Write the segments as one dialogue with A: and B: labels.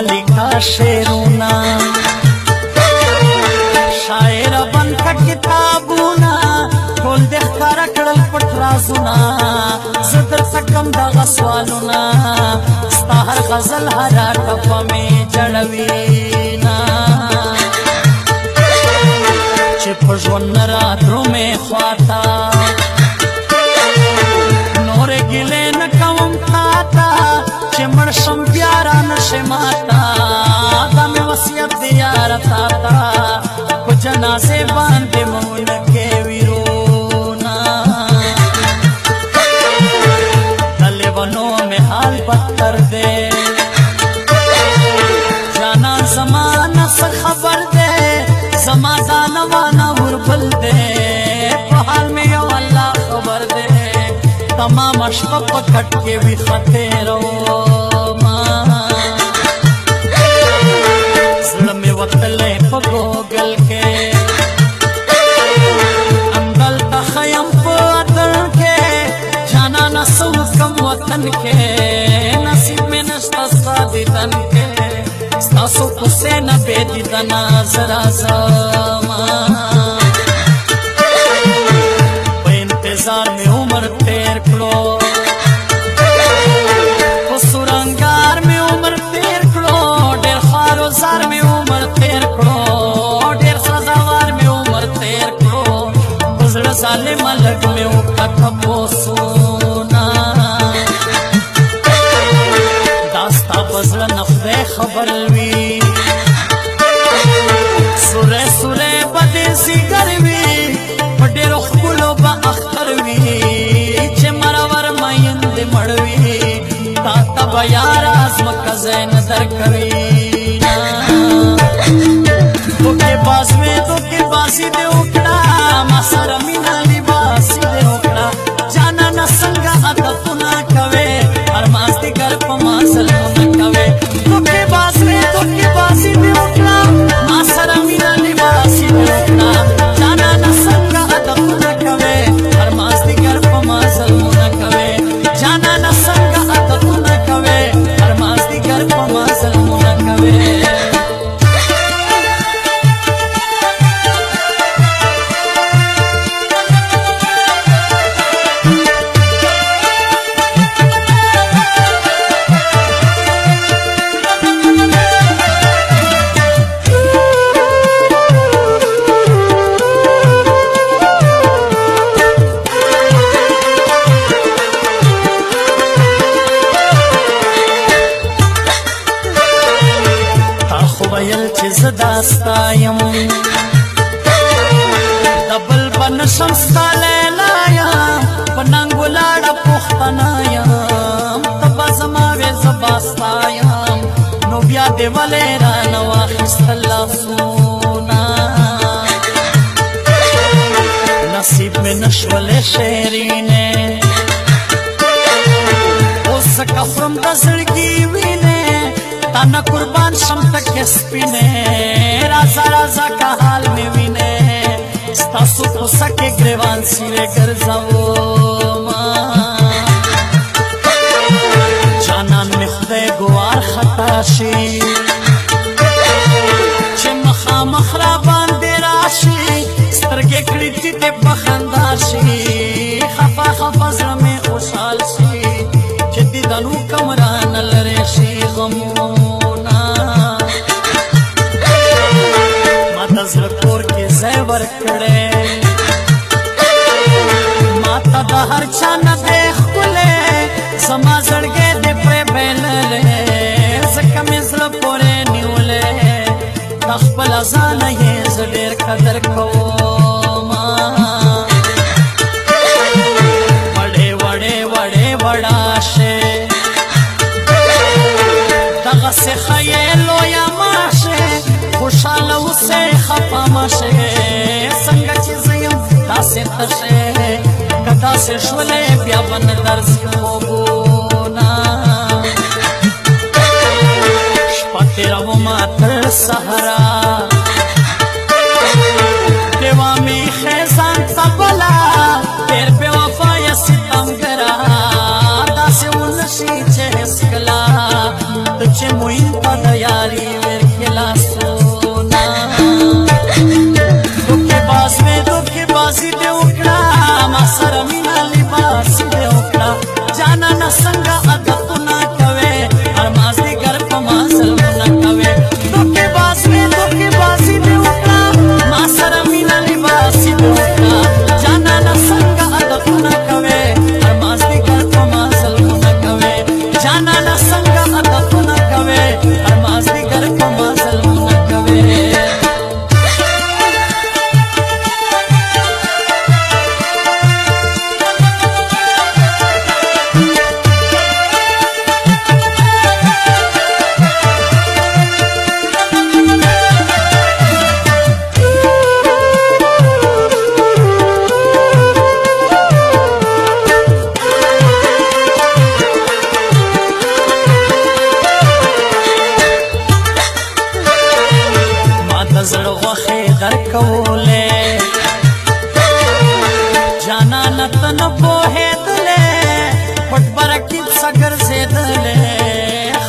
A: लिखा शेरोना शायर बन का किताबूना ټول د ښکارا کړل پټ رازونه زه درته کم دغه سوالونه ستا هر غزل هره ټپه مې جړوينا چې په ژوند نه رادرومې خواته نورې ګیلې نه کوم تاته چې مړ شم بیا رانشې ماته دا مې وصیت دی یاره تاته په جنازې باندې مونکې ویرونا د لیونو مې حال بدتر دی جانان زما نه څه خبر دی زما دا نوانه وربل دی په حال مې یو الله خبر دی تمام شپه په کټ کې ویښه تېرومه زړه مې وتلی په ګوګل کې همدلته ښه یم په وطن کې جانانه څه وکړم وطن کې نصیب مې نشته ستا دیدن کې ستاسو کوڅې نه بې دیدنه زه راځمه په انتظار مې عمر تېر کړو په سورنګار مې عمر تېر کړو ډېر خوار و زار مې عمر تېر کړو ډېر سزاوار مې عمر تېر کړو په زړه ظالمه لږ مې وکړه تپوسونه دا ستا په زړه نه خدای خبر وي سوری سوری به دې ځیګر وي په ډېرو ښکلو به اختر وي چې مرور میندې مړ وي تا ته به یاره ځمکه ځای نه درکوي धोखेबाज में धोखेबाजी दे उकड़ा मा सर मीना लिबासी दे उकड़ा जाना न संगा आदत ना कवे हर मास्ती कर पमासल न कवे धोखेबाज में धोखेबाजी दे उकड़ा मा सर मीना लिबासी दे उकड़ा जाना न संगा आदत ना कवे हर मास्ती कर पमासल न कवे जाना न संगा आदत ना कवे हर मास्ती कर पमासल न कवे داستایم دبل بنشم ستا لیلایم پنانگو لاړه پوښتنایم تبا زما وې زباستایم نو بیا دې ولې رانه واخیستل لاسونه نصیب مې نشولې شیرینې اوس ځکه خورم د زړګي وینې تانا قربان شم تک سپینه رازا رازا کا حال میں وینے ستاسو کو سکے گریوان سیرے گرزاو جانان میں خدای گوار خطا شی چه مخا مخرا باندے راشی سترگے کڑی تی تے بخندا شی خفا خفا زر میں خوشحال شی چه دیدنو کمران لرے شی غمونا ماتا زرکور کے زیور کڑے ماتا دا ہر چانا دیکھ کلے زما زڑگے دے پرے بیللے زکا میں زرپورے نیولے تخبل ازانا یہ زدیر قدر کوما وڑے وڑے وڑے وڑاشے سے خیلو یا ماشه خوشحال اسے خفا ماشه سنگا چیزیم دا سے تشه کدا سے شولے بیا بن درز خوبونا شپاتی رو ماتر سہرا دیوا می خیزان تبلا پیر بے وفا یا ستم گرا دا سے انشی چه اسکلا چه موین पद यारी वर खेला सोना दुखे बास में दुखे बासी दे उकड़ा मासर मीना लिबासी दे उकड़ा जाना न संगा अदत ना कवे हर मासी घर पमासल न कवे दुखे बास में दुखे बासी दे उकड़ा मासर मीना लिबासी दे उकड़ा जाना न संगा अदत ना कवे हर मासी घर पमासल न कवे जाना न संगा अदत ना कवे हर मासी घर पमासल न कवे زړه غوښې درکولې جانا نتن پوهېدلې پټ برکیب سګرځېدلې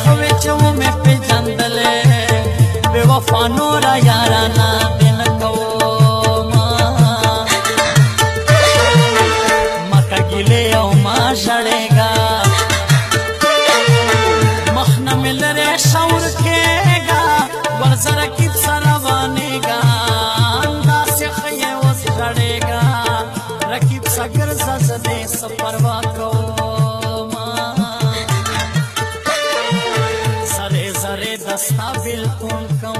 A: خوې چې ومې پېژندلې بې وفا نوره یارانه دې نه کومه مکه ګیلې او ما ژړېږه مخ نه مې لرې شور کېږه ورځه رقیب سره रकीब सगर जजने सपरवा को सरे जरे दस्ता बिल्कुल कम